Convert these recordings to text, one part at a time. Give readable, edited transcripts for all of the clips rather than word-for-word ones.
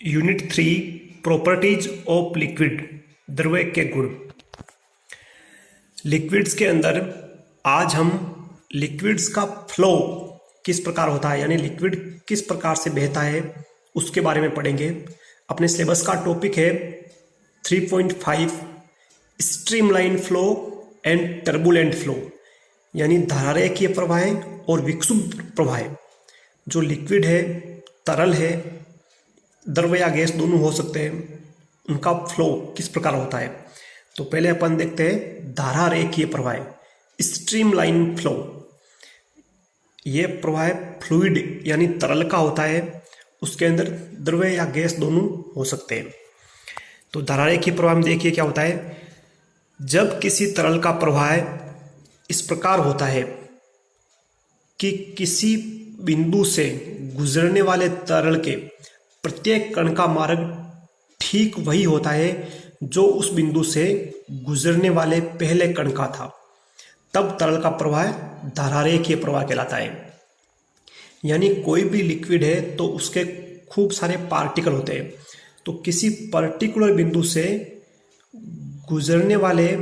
Unit 3 properties of liquid, द्रव्य के गुण। लिक्विड्स के अंदर आज हम लिक्विड्स का फ्लो किस प्रकार होता है, यानी लिक्विड किस प्रकार से बहता है उसके बारे में पढ़ेंगे। अपने सिलेबस का टॉपिक है 3.5 streamline flow and turbulent flow, यानी धारारेखीय प्रवाह और विक्षुब्ध प्रवाह। जो लिक्विड है, तरल है, द्रव या गैस दोनों हो सकते हैं, उनका फ्लो किस प्रकार होता है। तो पहले अपन देखते हैं धारारेखीय प्रवाह, स्ट्रीमलाइन फ्लो। ये प्रवाह फ्लूइड यानी तरल का होता है, उसके अंदर द्रव या गैस दोनों हो सकते हैं। तो धारारेखीय प्रवाह में देखिए क्या होता है। जब किसी तरल का प्रवाह इस प्रकार होता है कि किसी बिंदु से गुजरने वाले तरल के प्रत्येक कण का मार्ग ठीक वही होता है जो उस बिंदु से गुजरने वाले पहले कण का था, तब तरल का प्रवाह धारारेखीय प्रवाह कहलाता है। यानी कोई भी लिक्विड है तो उसके खूब सारे पार्टिकल होते हैं, तो किसी पर्टिकुलर बिंदु से गुजरने वाले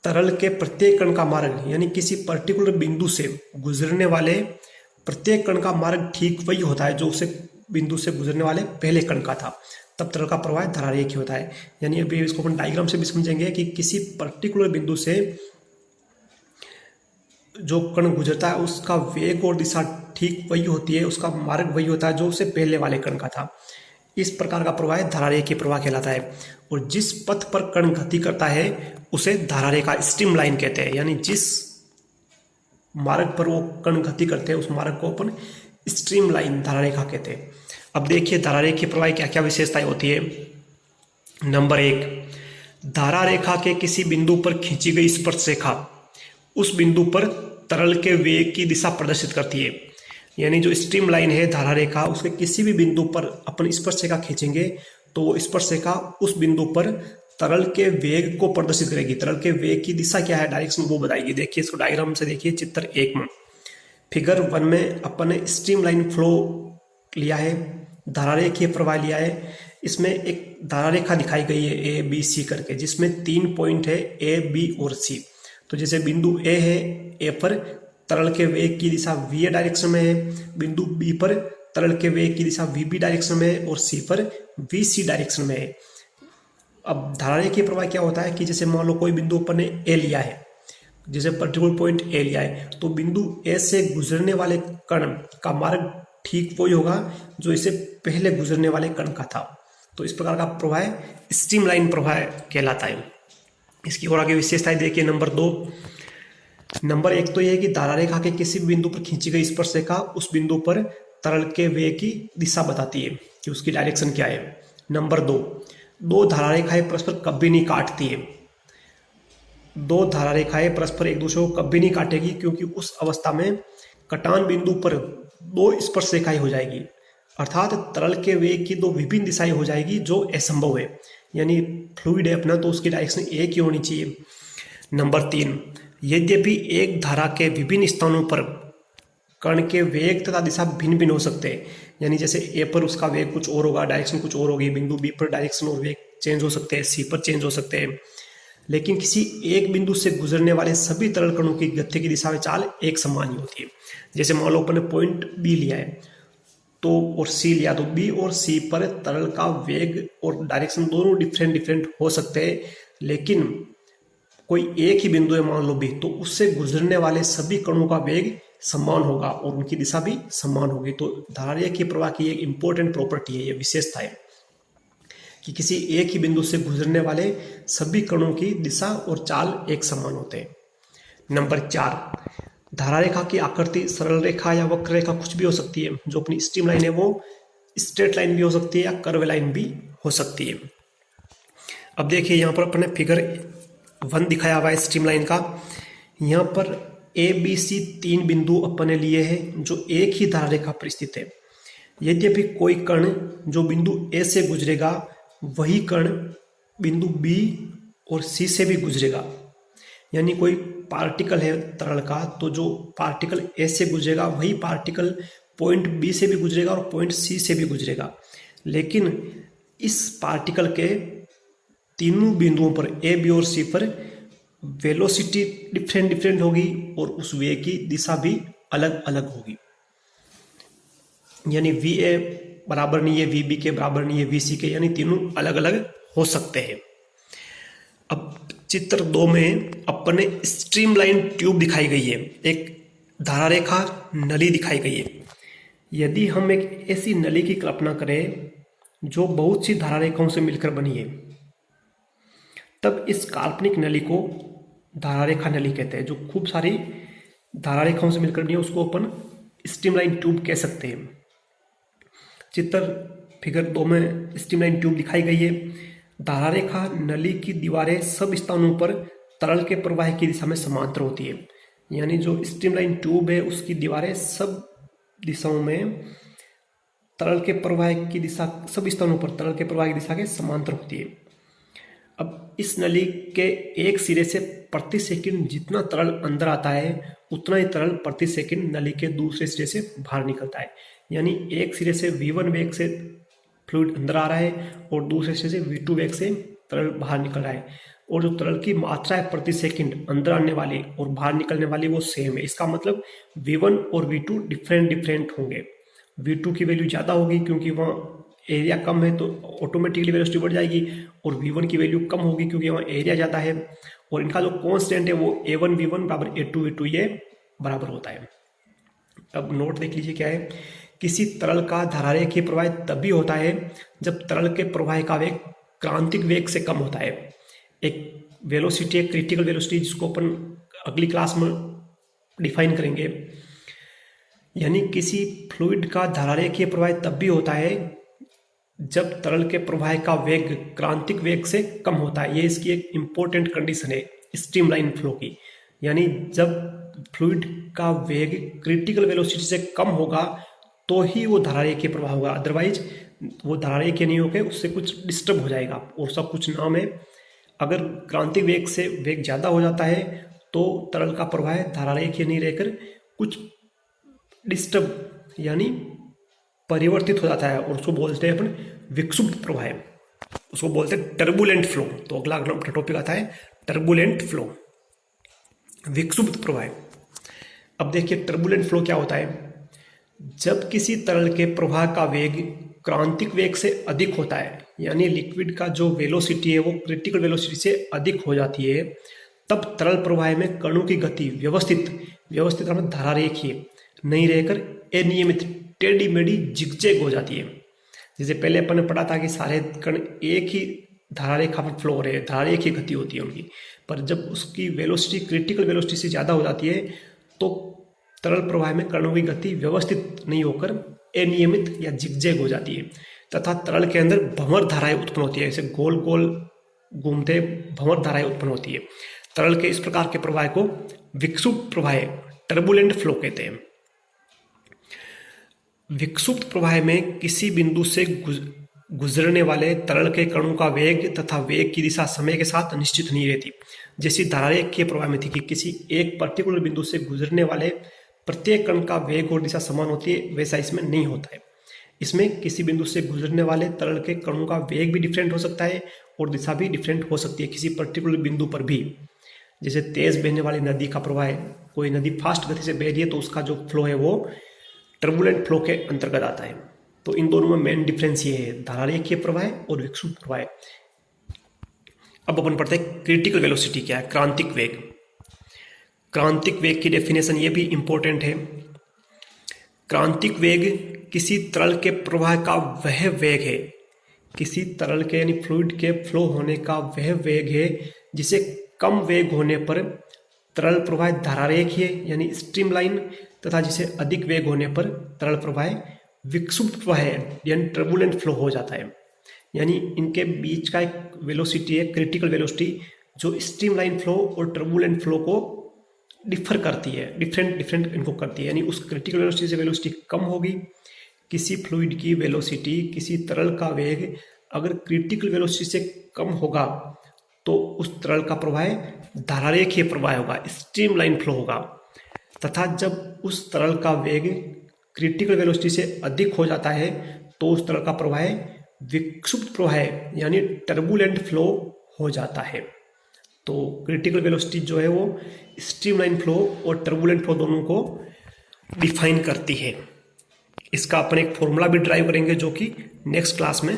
तरल के प्रत्येक कण का मार्ग, यानी किसी पर्टिकुलर बिंदु से गुजरने वाले प्रत्येक कण का मार्ग ठीक वही होता है जो उसे बिंदु से गुजरने वाले पहले कण का था, तब तरल का प्रवाह धारारेखीय होता है। यानी अभी इसको अपन डायग्राम से भी समझेंगे कि किसी पर्टिकुलर बिंदु से जो कण गुजरता है उसका वेग और दिशा ठीक वही होती है, उसका मार्ग वही होता है जो उससे पहले वाले कण का था। इस प्रकार का प्रवाह धारारेखीय प्रवाह कहलाता है। और जिस पथ पर कण गति करता है उसे धारारेखा स्ट्रीमलाइन कहते हैं, यानी जिस मार्ग पर वो कण गति करते हैं उस मार्ग को अपन स्ट्रीमलाइन धारारेखा कहते हैं। अब देखिए धारारेखीय प्रवाह क्या क्या विशेषताएं होती है। नंबर 1, धारारेखा के किसी बिंदु पर खींची गई स्पर्शरेखा उस बिंदु पर तरल के वेग की दिशा प्रदर्शित करती है। यानी जो स्ट्रीमलाइन है धारारेखा, उसके किसी भी बिंदु पर अपन स्पर्शरेखा खींचेंगे तो वो स्पर्शरेखा उस बिंदु पर तरल के वेग को प्रदर्शित करेगी। तरल के वेग की दिशा क्या है, डायरेक्शन, वो बताएगी। देखिए इसको डायग्राम से देखिए, चित्र 1 में। फिगर 1 में अपन ने स्ट्रीमलाइन फ्लो लिया है, धारारेखीय प्रवाह लिया है। इसमें एक धारारेखा दिखाई गई है ए बी सी करके, जिसमें 3 पॉइंट है ए बी और सी। तो जैसे बिंदु ए है, ए पर तरल के वेग की दिशा वी डायरेक्शन में है, बिंदु बी पर तरल के वेग की दिशा वी बी डायरेक्शन में है और सी पर वी सी डायरेक्शन में है। अब धारारेखीय प्रवाह क्या होता है कि जैसे मान लो कोई बिंदु अपन ने ए लिया है, जैसे पर्टिकुलर पॉइंट ए लिया है, तो बिंदु ए से गुजरने वाले कण का मार्ग ठीक वही होगा जो इसे पहले गुजरने वाले कण का था। तो इस प्रकार का प्रवाह स्ट्रीमलाइन प्रवाह कहलाता है। इसकी और आगे विशेषताएं देखिए। नंबर 1 तो यह है कि धारारेखा के किसी भी बिंदु पर खींची गई स्पर्शरेखा उस बिंदु पर तरल के वेग की दिशा बताती है कि उसकी डायरेक्शन क्या है। नंबर 2, दो धारारेखाएं परस्पर कभी नहीं काटती है। दो धारारेखाएं परस्पर एक दूसरे को कभी नहीं काटेगी, क्योंकि उस अवस्था में कटान बिंदु पर दो स्पर्शरेखाएं हो जाएगी, अर्थात तरल के वेग की दो विभिन्न दिशाएं हो जाएगी, जो असंभव है। यानी फ्लूइड है अपना तो उसकी डायरेक्शन एक ही होनी चाहिए। नंबर 3, यद्यपि एक धारा के विभिन्न स्थानों पर कण के वेग तथा दिशा भिन्न भिन्न हो सकते हैं, यानी जैसे ए पर उसका वेग कुछ और होगा, डायरेक्शन कुछ और होगी, बिंदु बी पर डायरेक्शन और वेग चेंज हो सकते हैं, सी पर चेंज हो सकते हैं, लेकिन किसी एक बिंदु से गुजरने वाले सभी तरल कणों की गति की दिशा में चाल एक समान ही होती है। जैसे मान लो अपन ने पॉइंट बी लिया है तो और सी लिया, तो बी और सी पर तरल का वेग और डायरेक्शन दोनों डिफरेंट हो सकते हैं, लेकिन कोई एक ही बिंदु है मान लो बी, तो उससे गुजरने वाले सभी कणों का वेग समान होगा और उनकी दिशा भी समान होगी। तो धारारेखीय प्रवाह की एक इंपॉर्टेंट प्रॉपर्टी है, ये विशेषता है कि किसी एक ही बिंदु से गुजरने वाले सभी कणों की दिशा और चाल एक समान होते हैं। नंबर 4, धारारेखा की आकृति सरल रेखा या वक्र रेखा कुछ भी हो सकती है। जो अपनी स्ट्रीमलाइन है वो स्ट्रेट लाइन भी हो सकती है या कर्व लाइन भी हो सकती है। अब देखिए यहाँ पर अपने फिगर 1 दिखाया हुआ है स्ट्रीमलाइन का। यहाँ पर ए बी सी 3 बिंदु अपन ने लिए हैं जो एक ही धारारेखा पर स्थित है। यद्यपि कोई कण जो बिंदु ए से गुजरेगा वही कण बिंदु बी और सी से भी गुजरेगा। यानी कोई पार्टिकल है तरल का, तो जो पार्टिकल ए से गुजरेगा वही पार्टिकल पॉइंट बी से भी गुजरेगा और पॉइंट सी से भी गुजरेगा, लेकिन इस पार्टिकल के तीनों बिंदुओं पर ए, बी और सी पर वेलोसिटी डिफरेंट डिफरेंट होगी और उस वे की दिशा भी अलग अलग होगी। यानी वी ए बराबर नहीं है वी बी के, बराबर नहीं है वी सी के, यानी तीनों अलग अलग हो सकते हैं। अब चित्र 2 में अपने स्ट्रीमलाइन ट्यूब दिखाई गई है, एक धारा रेखा नली दिखाई गई है। यदि हम एक ऐसी नली की कल्पना करें जो बहुत सी धारा रेखाओं से मिलकर बनी है, तब इस काल्पनिक नली को धारा रेखा नली कहते हैं। जो खूब सारी धारा रेखाओं से मिलकर बनी है उसको अपन स्ट्रीमलाइन ट्यूब कह सकते हैं। चित्र फिगर 2 में स्ट्रीमलाइन ट्यूब दिखाई गई है। धारा रेखा नली की दीवारें सब स्थानों पर तरल के प्रवाह की दिशा में समांतर होती है। यानी जो स्ट्रीमलाइन ट्यूब है उसकी दीवारें सब दिशाओं में तरल के प्रवाह की दिशा, सब स्थानों पर तरल के प्रवाह की दिशा के समांतर होती है। अब इस नली के एक सिरे से प्रति सेकंड जितना तरल अंदर आता है उतना ही तरल प्रति सेकंड नली के दूसरे सिरे से बाहर निकलता है। यानी एक सिरे से v1 वेग से फ्लूइड अंदर आ रहा है और दूसरे सिरे से v2 वेग से तरल बाहर निकल रहा है, और जो तरल की मात्रा है प्रति सेकंड अंदर आने वाली और बाहर निकलने वाली वो सेम है। इसका मतलब v1 और v2 डिफरेंट डिफरेंट होंगे। v2 की वैल्यू ज़्यादा होगी क्योंकि वहाँ एरिया कम है तो ऑटोमेटिकली वेलोसिटी बढ़ जाएगी, और v1 की वैल्यू कम होगी क्योंकि वहाँ एरिया ज़्यादा है, और इनका जो कांस्टेंट है वो a1 v1 बराबर a2 v2 ये बराबर होता है। अब नोट देख लीजिए क्या है। किसी तरल का धारारेखीय प्रवाह तभी होता है जब तरल के प्रवाह का वेग क्रांतिक वेग से कम होता है। एक वेलोसिटी है क्रिटिकल वेलोसिटी, जिसको अपन अगली क्लास में डिफाइन करेंगे। यानी किसी फ्लूइड का धारारेखीय प्रवाह तब भी होता है जब तरल के प्रवाह का वेग क्रांतिक वेग से कम होता है। ये इसकी एक इंपॉर्टेंट कंडीशन है स्ट्रीमलाइन फ्लो की। यानी जब फ्लूइड का वेग क्रिटिकल वेलोसिटी से कम होगा तो ही वो धारारेखीय प्रवाह होगा, अदरवाइज वो धारारेखीय नहीं होकर उससे कुछ डिस्टर्ब हो जाएगा और सब कुछ नाम है। अगर क्रांतिक वेग से वेग ज़्यादा हो जाता है तो तरल का प्रवाह धारारेखीय नहीं रहकर कुछ डिस्टर्ब यानी परिवर्तित हो जाता है, और उसको बोलते हैं अपन विक्षुब्ध प्रवाह, उसको बोलते हैं टर्बुलेंट फ्लो। तो अगला टॉपिक आता है टर्बुलेंट फ्लो, विक्षुब्ध प्रवाह। अब देखिए टर्बुलेंट फ्लो क्या होता है। जब किसी तरल के प्रवाह का वेग क्रांतिक वेग से अधिक होता है, यानी लिक्विड का जो वेलोसिटी है वो क्रिटिकल वेलोसिटी से अधिक हो जाती है, तब तरल प्रवाह में कणों की गति व्यवस्थित मतलब धारारेखीय नहीं रहकर अनियमित टेढ़ी मेढ़ी जिगजैग हो जाती है। जैसे पहले अपन ने पढ़ा था कि सारे कण एक ही धारारेखा पर फ्लो हो रहे हैं, धारारेखीय गति होती है उनकी, पर जब उसकी वेलोसिटी क्रिटिकल वेलोसिटी से ज़्यादा हो जाती है तो तरल प्रवाह में कणों की गति व्यवस्थित नहीं होकर अनियमित या जिगजैग हो जाती है, तथा तरल के अंदर भंवर धाराएं उत्पन्न होती है। ऐसे गोल गोल घूमते भंवर धाराएं उत्पन्न होती है। तरल के इस प्रकार के प्रवाह को विक्षुब्ध प्रवाह टर्बुलेंट फ्लो कहते हैं। विक्षुब्ध प्रवाह में किसी बिंदु से गुजरने वाले तरल के कणों का वेग तथा वेग की दिशा समय के साथ निश्चित नहीं रहती। जैसी धारारेखीय प्रवाह में थी कि किसी एक पर्टिकुलर बिंदु से गुजरने वाले प्रत्येक कण का वेग और दिशा समान होती है, वैसा इसमें नहीं होता है। इसमें किसी बिंदु से गुजरने वाले तरल के कणों का वेग भी डिफरेंट हो सकता है और दिशा भी डिफरेंट हो सकती है किसी पर्टिकुलर बिंदु पर भी। जैसे तेज बहने वाली नदी का प्रवाह है, कोई नदी फास्ट गति से बह रही है तो उसका जो फ्लो है वो टर्बुलेंट फ्लो के अंतर्गत आता है। तो इन दोनों में मेन डिफरेंस ये है, धारारेखीय प्रवाह और विक्षुब्ध प्रवाह। अब अपन पढ़ते हैं क्रिटिकल वेलोसिटी क्या है, क्रांतिक वेग। क्रांतिक वेग की डेफिनेशन ये भी इंपॉर्टेंट है। क्रांतिक वेग किसी तरल के प्रवाह का वह वेग है, किसी तरल के यानी फ्लूइड के फ्लो होने का वह वेग है जिसे कम वेग होने पर तरल प्रवाह धारारेखीय यानी स्ट्रीमलाइन तथा जिसे अधिक वेग होने पर तरल प्रवाह विक्षुब्ध प्रवाह यानी टर्बुलेंट फ्लो हो जाता है। यानी इनके बीच का एक वेलोसिटी है क्रिटिकल वेलोसिटी जो स्ट्रीमलाइन फ्लो और टर्बुलेंट फ्लो को डिफर करती है, डिफरेंट इनको करती है। यानी उस क्रिटिकल वेलोसिटी से वेलोसिटी कम होगी। किसी फ्लूइड की वेलोसिटी, किसी तरल का वेग अगर क्रिटिकल वेलोसिटी से कम होगा तो उस तरल का प्रवाह धारारेखीय प्रवाह होगा, स्ट्रीमलाइन फ्लो होगा। तथा जब उस तरल का वेग क्रिटिकल वेलोसिटी से अधिक हो जाता है तो उस तरल का प्रवाह विक्षुब्ध प्रवाह यानी टर्बुलेंट फ्लो हो जाता है। तो क्रिटिकल वेलोसिटी जो है वो स्ट्रीमलाइन फ्लो और टर्बुलेंट फ्लो दोनों को डिफाइन करती है। इसका अपन एक फॉर्मूला भी ड्राइव करेंगे जो कि नेक्स्ट क्लास में